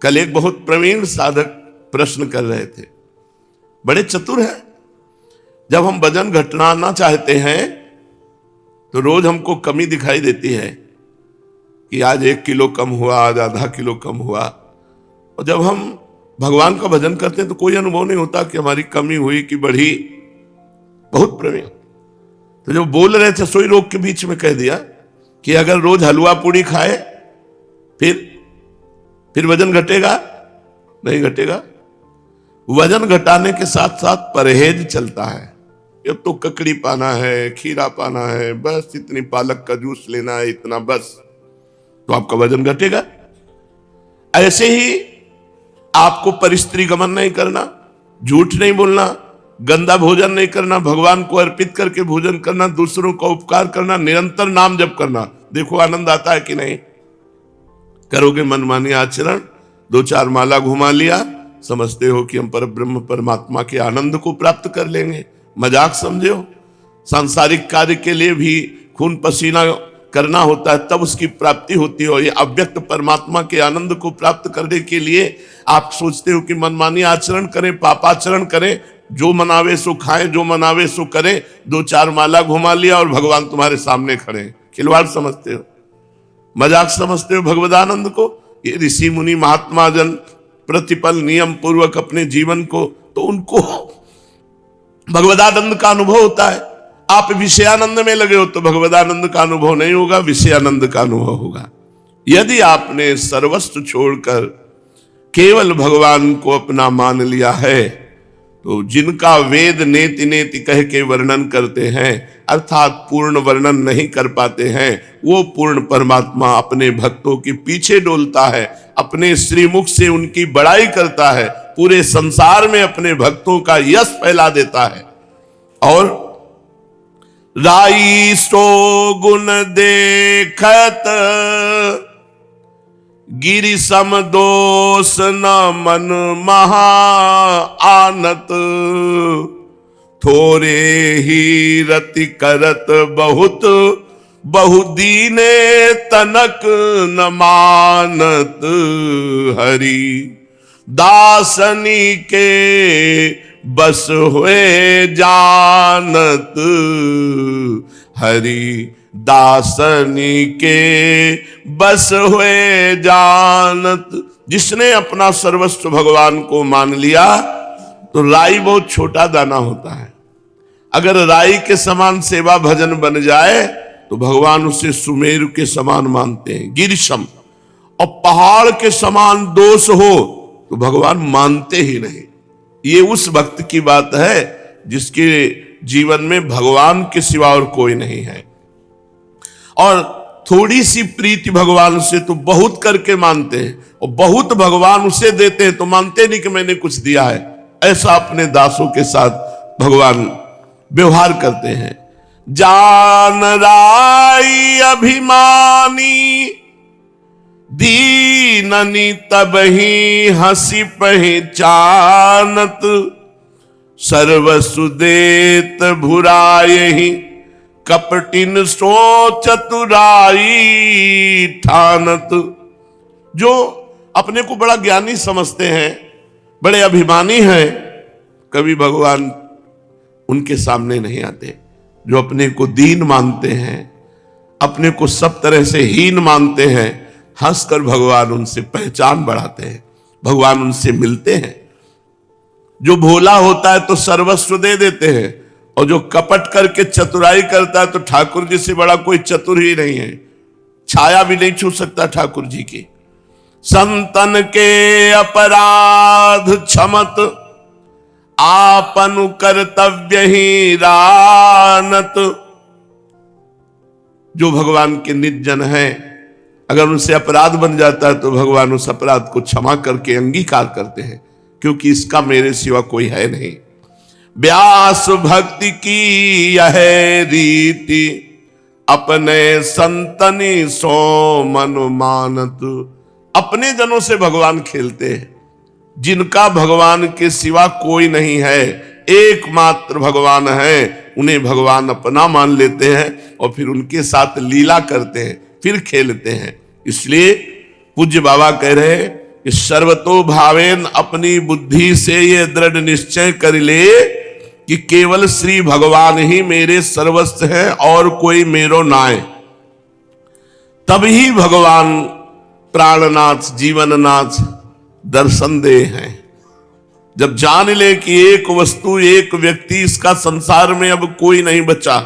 कल एक बहुत प्रवीण साधक प्रश्न कर रहे थे, बड़े चतुर हैं। जब हम वजन घटाना चाहते हैं तो रोज हमको कमी दिखाई देती है कि आज 1 किलो कम हुआ, आज आधा किलो कम हुआ। और जब हम भगवान का भजन करते हैं तो कोई अनुभव नहीं होता कि हमारी कमी हुई कि बढ़ी। बहुत प्रवीण। तो जब बोल रहे थे सोई रोग के बीच में कह दिया कि अगर रोज हलवा पूड़ी खाए फिर वजन घटेगा? नहीं घटेगा। वजन घटाने के साथ साथ परहेज चलता है। अब तो ककड़ी पाना है, खीरा पाना है, बस इतनी पालक का जूस लेना है, इतना बस, तो आपका वजन घटेगा। ऐसे ही आपको परिस्त्री गमन नहीं करना, झूठ नहीं बोलना, गंदा भोजन नहीं करना, भगवान को अर्पित करके भोजन करना, दूसरों का उपकार करना, निरंतर नाम जप करना। देखो आनंद आता है कि नहीं। करोगे मनमानी आचरण, 2-4 माला घुमा लिया, समझते हो कि हम पर ब्रह्म परमात्मा के आनंद को प्राप्त कर लेंगे। मजाक समझो। सांसारिक कार्य के लिए भी खून पसीना करना होता है, तब उसकी प्राप्ति होती है। और ये अव्यक्त परमात्मा के आनंद को प्राप्त करने के लिए आप सोचते हो कि मनमानी आचरण करें, पापाचरण करें, जो मनावे सो खाएं, जो मनावे सो करें। 2-4 माला घुमा लिया और भगवान तुम्हारे सामने खड़े हैं। खिलवाड़ समझते हो, मजाक समझते हो भगवदानंद को। ये ऋषि मुनि महात्मा जन प्रतिपल नियम पूर्वक अपने जीवन को, तो उनको भगवदानंद का अनुभव होता है। आप विषयानंद में लगे हो तो भगवदानंद का अनुभव नहीं होगा, विषयानंद का अनुभव होगा। यदि आपने सर्वस्व छोड़कर केवल भगवान को अपना मान लिया है, तो जिनका वेद नेति नेति कह के वर्णन करते हैं, अर्थात पूर्ण वर्णन नहीं कर पाते हैं, वो पूर्ण परमात्मा अपने भक्तों के पीछे डोलता है, अपने श्रीमुख से उनकी बड़ाई करता है, पूरे संसार में अपने भक्तों का यश फैला देता है। और राई सो गुण देखत गिरि सम दोष न मन महा आनत, थोरे ही रति करत बहुत बहुदीने तनक न मानत, हरि दासनी के बस हुए जानत, हरि दासनी के बस हुए जानत। जिसने अपना सर्वस्व भगवान को मान लिया तो राई बहुत छोटा दाना होता है। अगर राई के समान सेवा भजन बन जाए तो भगवान उसे सुमेरु के समान मानते हैं, गिरिशम। और पहाड़ के समान दोष हो तो भगवान मानते ही नहीं। ये उस भक्त की बात है जिसके जीवन में भगवान के सिवा और कोई नहीं है। और थोड़ी सी प्रीति भगवान से तो बहुत करके मानते हैं, और बहुत भगवान उसे देते हैं तो मानते नहीं कि मैंने कुछ दिया है। ऐसा अपने दासों के साथ भगवान व्यवहार करते हैं। जान राई अभिमानी दीननी तब ही हंसी पहचानत, सर्वसु देत भुरायहि कपटिन सो चतुराई ठानत। जो अपने को बड़ा ज्ञानी समझते हैं, बड़े अभिमानी हैं, कभी भगवान उनके सामने नहीं आते। जो अपने को दीन मानते हैं, अपने को सब तरह से हीन मानते हैं, हंसकर भगवान उनसे पहचान बढ़ाते हैं, भगवान उनसे मिलते हैं। जो भोला होता है तो सर्वस्व दे देते हैं, और जो कपट करके चतुराई करता है तो ठाकुर जी से बड़ा कोई चतुर ही नहीं है। छाया भी नहीं छू सकता ठाकुर जी की। संतन के अपराध क्षमत आपनु कर्तव्य ही रानत। जो भगवान के निज जन है, अगर उनसे अपराध बन जाता है तो भगवान उस अपराध को क्षमा करके अंगीकार करते हैं, क्योंकि इसका मेरे सिवा कोई है नहीं। व्यास भक्ति की यह रीति अपने संतनी सो मन मानत। अपने जनों से भगवान खेलते हैं, जिनका भगवान के सिवा कोई नहीं है, एकमात्र भगवान है, उन्हें भगवान अपना मान लेते हैं और फिर उनके साथ लीला करते हैं, फिर खेलते हैं। इसलिए पूज्य बाबा कह रहे हैं कि सर्वतो भावेन अपनी बुद्धि से ये दृढ़ निश्चय कर ले कि केवल श्री भगवान ही मेरे सर्वस्व है और कोई मेरो नाय। तभी भगवान प्राणनाथ जीवननाथ दर्शन दे हैं। जब जान ले कि एक वस्तु एक व्यक्ति इसका संसार में अब कोई नहीं बचा,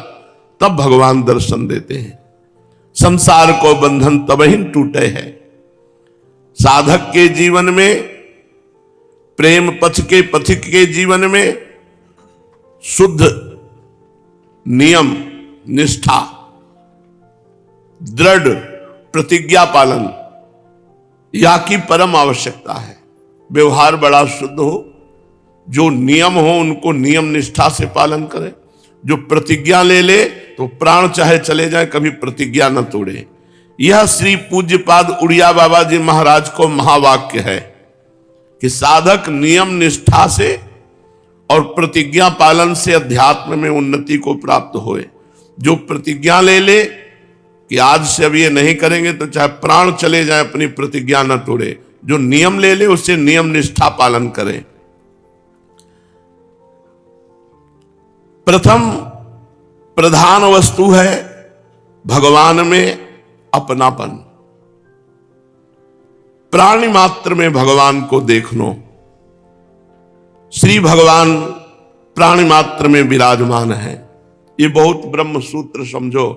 तब भगवान दर्शन देते हैं। संसार को बंधन तब ही टूटे है। साधक के जीवन में, प्रेम पथ के पथिक के जीवन में शुद्ध नियम निष्ठा, दृढ़ प्रतिज्ञा पालन या की परम आवश्यकता है। व्यवहार बड़ा शुद्ध हो, जो नियम हो उनको नियम निष्ठा से पालन करे। जो प्रतिज्ञा ले ले तो प्राण चाहे चले जाए कभी प्रतिज्ञा न तोड़े। यह श्री पूज्यपाद उड़िया बाबा जी महाराज को महावाक्य है कि साधक नियम निष्ठा से और प्रतिज्ञा पालन से अध्यात्म में उन्नति को प्राप्त होए। जो प्रतिज्ञा ले ले कि आज से अब ये नहीं करेंगे तो चाहे प्राण चले जाए अपनी प्रतिज्ञा न तोड़े। जो नियम ले ले उससे नियम निष्ठा पालन करें। प्रथम प्रधान वस्तु है भगवान में अपनापन। प्राणी मात्र में भगवान को देखनो। श्री भगवान प्राणी मात्र में विराजमान है। ये बहुत ब्रह्म सूत्र समझो।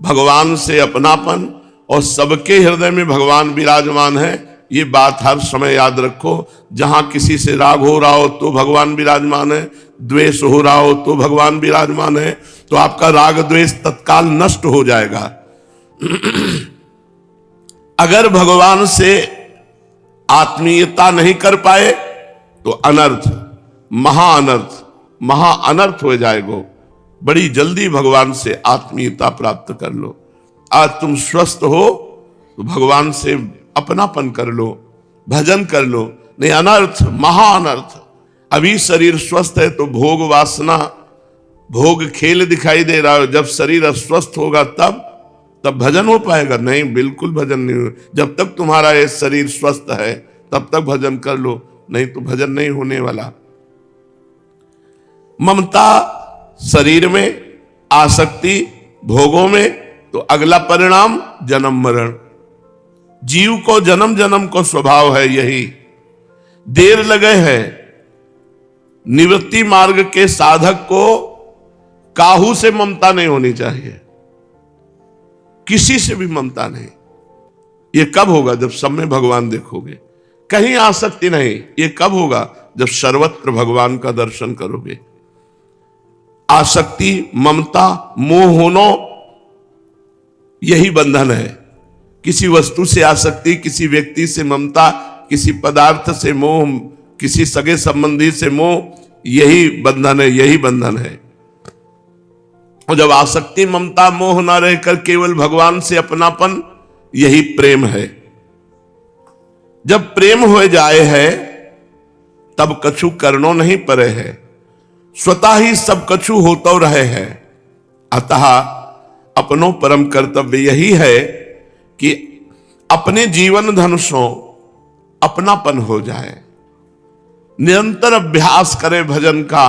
भगवान से अपनापन और सबके हृदय में भगवान विराजमान है, ये बात हर समय याद रखो। जहां किसी से राग हो रहा हो तो भगवान विराजमान है, द्वेष हो रहा हो तो भगवान विराजमान है, तो आपका राग द्वेष तत्काल नष्ट हो जाएगा। अगर भगवान से आत्मीयता नहीं कर पाए तो अनर्थ, महा अनर्थ हो जाएगा। बड़ी जल्दी भगवान से आत्मीयता प्राप्त कर लो। आज तुम स्वस्थ हो तो भगवान से अपनापन कर लो, भजन कर लो। नहीं अनर्थ, महा अनर्थ। अभी शरीर स्वस्थ है तो भोग वासना, भोग खेल दिखाई दे रहा है। जब शरीर अस्वस्थ होगा तब भजन हो पाएगा? नहीं, बिल्कुल भजन नहीं हो। जब तक तुम्हारा ये शरीर स्वस्थ है तब तक भजन कर लो, नहीं तो भजन नहीं होने वाला। ममता शरीर में, आसक्ति भोगों में, तो अगला परिणाम जन्म मरण। जीव को जन्म जन्म को स्वभाव है यही। देर लगे है। निवृत्ति मार्ग के साधक को काहू से ममता नहीं होनी चाहिए, किसी से भी ममता नहीं। ये कब होगा? जब सब में भगवान देखोगे। कहीं आसक्ति नहीं। ये कब होगा? जब सर्वत्र भगवान का दर्शन करोगे। आसक्ति, ममता, मोह होना यही बंधन है। किसी वस्तु से आसक्ति, किसी व्यक्ति से ममता, किसी पदार्थ से मोह, किसी सगे संबंधी से मोह, यही बंधन है, यही बंधन है। और जब आसक्ति, ममता, मोह ना रहकर केवल भगवान से अपनापन, यही प्रेम है। जब प्रेम हो जाए है तब कछु करनो नहीं परे है, स्वतः ही सब कछु होता रहे है। अतः अपनो परम कर्तव्य यही है कि अपने जीवन धन से अपनापन हो जाए। निरंतर अभ्यास करे भजन का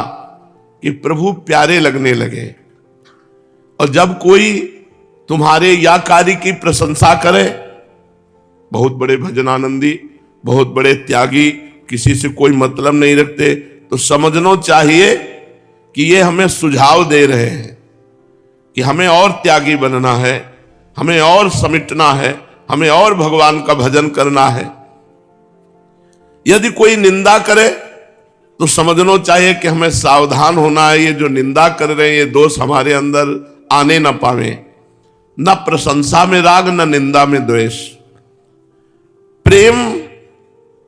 कि प्रभु प्यारे लगने लगे। और जब कोई तुम्हारे या कार्य की प्रशंसा करे, बहुत बड़े भजनानंदी, बहुत बड़े त्यागी, किसी से कोई मतलब नहीं रखते, तो समझना चाहिए कि ये हमें सुझाव दे रहे हैं कि हमें और त्यागी बनना है, हमें और समिटना है, हमें और भगवान का भजन करना है। यदि कोई निंदा करे तो समझना चाहिए कि हमें सावधान होना है। ये जो निंदा कर रहे हैं ये दोष हमारे अंदर आने न पावे। न प्रशंसा में राग, न निंदा में द्वेष। प्रेम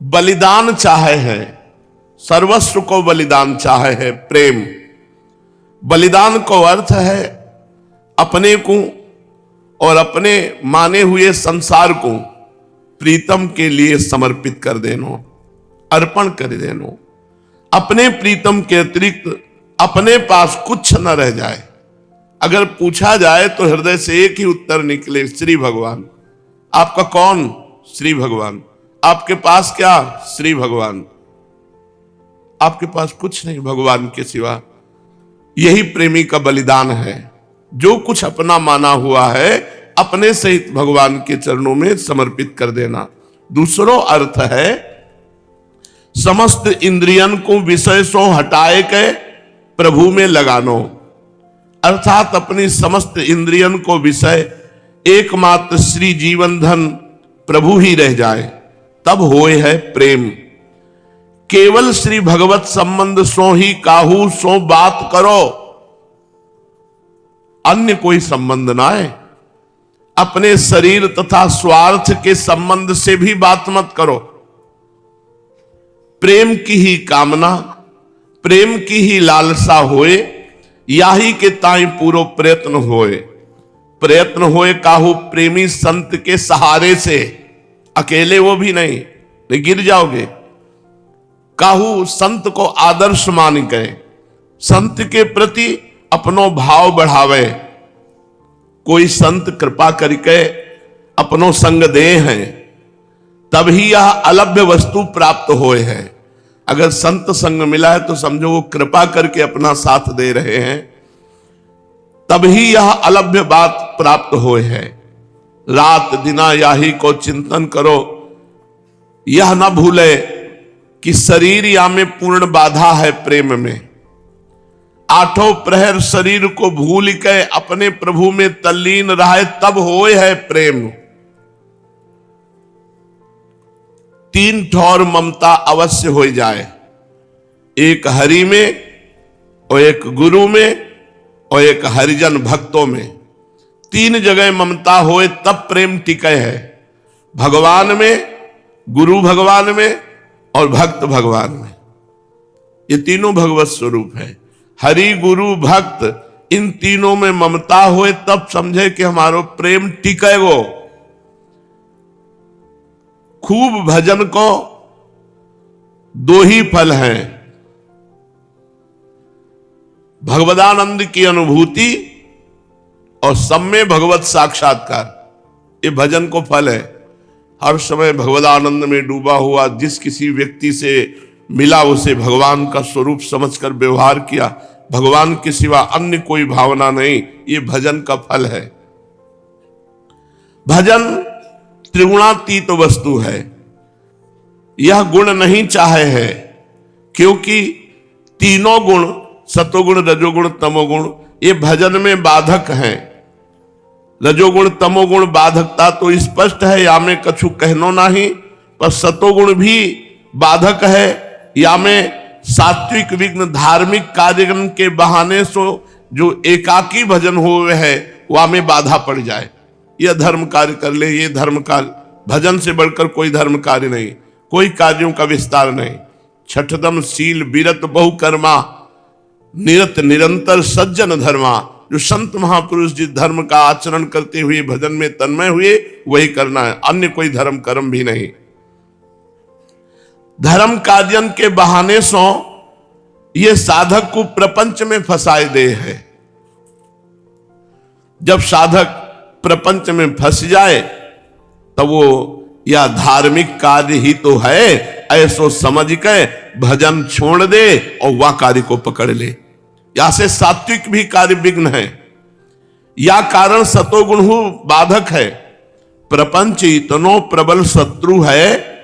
बलिदान चाहे है, सर्वस्व को बलिदान चाहे है। प्रेम बलिदान को अर्थ है अपने को और अपने माने हुए संसार को प्रीतम के लिए समर्पित कर देना, अर्पण कर देना। अपने प्रीतम के अतिरिक्त अपने पास कुछ न रह जाए। अगर पूछा जाए तो हृदय से एक ही उत्तर निकले, श्री भगवान। आपका कौन? श्री भगवान। आपके पास क्या? श्री भगवान। आपके पास कुछ नहीं भगवान के सिवा। यही प्रेमी का बलिदान है, जो कुछ अपना माना हुआ है अपने सहित भगवान के चरणों में समर्पित कर देना। दूसरो अर्थ है समस्त इंद्रियन को विषय सो हटाए के प्रभु में लगानो, अर्थात अपनी समस्त इंद्रियन को विषय एकमात्र श्री जीवन धन प्रभु ही रह जाए, तब होए है प्रेम। केवल श्री भगवत संबंध सो ही काहू सो बात करो, अन्य कोई संबंध ना है। अपने शरीर तथा स्वार्थ के संबंध से भी बात मत करो। प्रेम की ही कामना, प्रेम की ही लालसा होए, याही के ताई पूरो प्रयत्न होए। प्रयत्न होए काहू प्रेमी संत के सहारे से, अकेले वो भी नहीं गिर जाओगे। काहू संत को आदर्श मान गए, संत के प्रति अपनो भाव बढ़ावे। कोई संत कृपा करके अपनो संग दे हैं, तभी यह अलभ्य वस्तु प्राप्त होए है। अगर संत संग मिला है तो समझो वो कृपा करके अपना साथ दे रहे हैं, तभी यह अलभ्य बात प्राप्त होए है। रात दिना याही को चिंतन करो, यह न भूले कि शरीर या में पूर्ण बाधा है प्रेम में। आठों प्रहर शरीर को भूल के अपने प्रभु में तल्लीन रहे, तब होए है प्रेम। तीन ठौर ममता अवश्य हो जाए, एक हरि में और एक गुरु में और एक हरिजन भक्तों में। तीन जगह ममता होए तब प्रेम टिके है, भगवान में, गुरु भगवान में और भक्त भगवान में। ये तीनों भगवत स्वरूप है। हरि गुरु भक्त, इन तीनों में ममता होए तब समझे कि हमारो प्रेम टिकेगो। खूब भजन को दो ही फल हैं, भगवदानंद की अनुभूति और सम्य भगवत साक्षात्कार। ये भजन को फल है। हर समय भगवदानंद में डूबा हुआ जिस किसी व्यक्ति से मिला, उसे भगवान का स्वरूप समझकर व्यवहार किया, भगवान के सिवा अन्य कोई भावना नहीं, ये भजन का फल है। भजन त्रिगुणातीत वस्तु है। यह गुण नहीं चाहे है, क्योंकि तीनों गुण, सतोगुण रजोगुण तमोगुण, ये भजन में बाधक हैं। रजोगुण तमोगुण बाधकता तो स्पष्ट है, या में कछु कहनो नहीं, पर सतोगुण भी बाधक है। या में सात्विक विघ्न धार्मिक कार्यक्रम के बहाने से जो एकाकी भजन हुए है, वह में बाधा पड़ जाए। यह धर्म कार्य कर ले, ये धर्म कार्य, भजन से बढ़कर कोई धर्म कार्य नहीं, कोई कार्यों का विस्तार नहीं। छठदम शील विरत बहुकर्मा, निरत निरंतर सज्जन धर्मा। जो संत महापुरुष जिस धर्म का आचरण करते हुए भजन में तन्मय हुए, वही करना है, अन्य कोई धर्म कर्म भी नहीं। धर्म कार्यन के बहाने से ये साधक को प्रपंच में फंसाए दे है। जब साधक प्रपंच में फंस जाए तब वो या धार्मिक कार्य ही तो है ऐसो समझ के भजन छोड़ दे और वह कार्य को पकड़ ले। या से सात्विक भी कार्य विघ्न है, या कारण सतोगुण हो बाधक है। प्रपंच इतनो प्रबल शत्रु है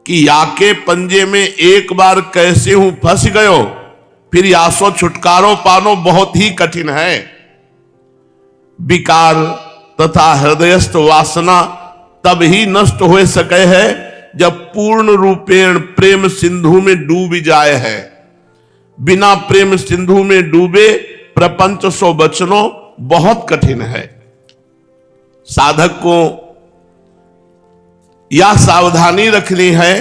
कि याके पंजे में एक बार कैसे हूं फंस गयो, फिर यासो छुटकारो पानो बहुत ही कठिन है। विकार तथा हृदयस्थ वासना तब ही नष्ट हो सके है जब पूर्ण रूपेण प्रेम सिंधु में डूब जाए है। बिना प्रेम सिंधु में डूबे प्रपंच सो बचनो बहुत कठिन है। साधक को यह सावधानी रखनी है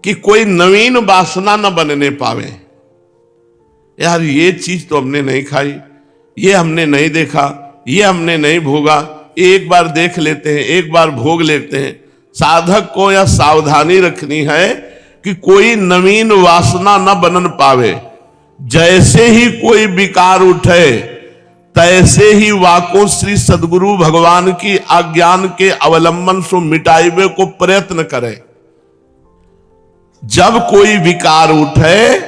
कि कोई नवीन वासना न बनने पावे। यार ये चीज तो हमने नहीं खाई, ये हमने नहीं देखा, ये हमने नहीं भोगा, एक बार देख लेते हैं, एक बार भोग लेते हैं। साधक को यह सावधानी रखनी है कि कोई नवीन वासना न बनन पावे। जैसे ही कोई विकार उठे तैसे ही वाको श्री सदगुरु भगवान की आज्ञान के अवलंबन सो मिटाइबे को प्रयत्न करे। जब कोई विकार उठे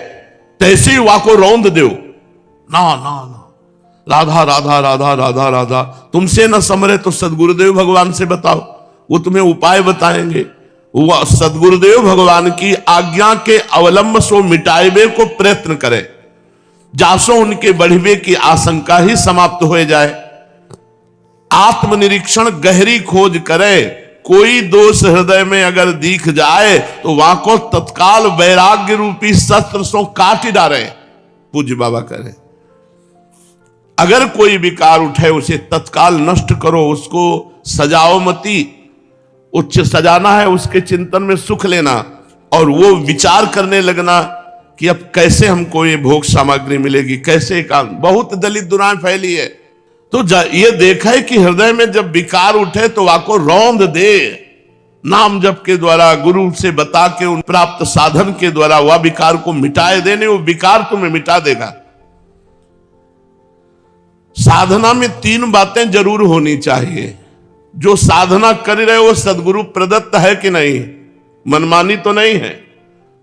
तैसे ही वाको रौंद दो, ना ना ना, राधा राधा राधा राधा राधा। तुमसे न समरे तो सदगुरुदेव भगवान से बताओ, वो तुम्हें उपाय बताएंगे। वो सदगुरुदेव भगवान की आज्ञा के अवलंब सो मिटाइबे को प्रयत्न करे, जासो उनके बढ़िबे की आशंका ही समाप्त हो जाए। आत्मनिरीक्षण गहरी खोज करे, कोई दोष हृदय में अगर दिख जाए तो वहां को तत्काल वैराग्य रूपी शस्त्र सो काट डाले। पूज्य बाबा करें, अगर कोई विकार उठे उसे तत्काल नष्ट करो, उसको सजाओ मती। उच्च सजाना है, उसके चिंतन में सुख लेना और वो विचार करने लगना कि अब कैसे हमको ये भोग सामग्री मिलेगी, कैसे काम। बहुत दलित दुराएं फैली है। तो ये देखा है कि हृदय में जब विकार उठे तो वाको रौंद दे, नाम जप के द्वारा, गुरु से बता के, उन प्राप्त साधन के द्वारा वह विकार को मिटाए देने, वो विकार तुम्हें मिटा देगा। साधना में 3 बातें जरूर होनी चाहिए। जो साधना कर रहे हो सदगुरु प्रदत्त है कि नहीं, मनमानी तो नहीं है।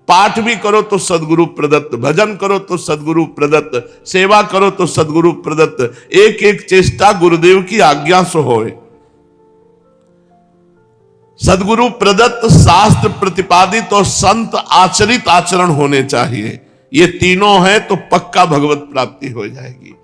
पाठ भी करो तो सदगुरु प्रदत्त, भजन करो तो सदगुरु प्रदत्त, सेवा करो तो सदगुरु प्रदत्त। एक एक चेष्टा गुरुदेव की आज्ञा से होए। सदगुरु प्रदत्त, शास्त्र प्रतिपादित और संत आचरित आचरण होने चाहिए। ये तीनों हैं तो पक्का भगवत प्राप्ति हो जाएगी।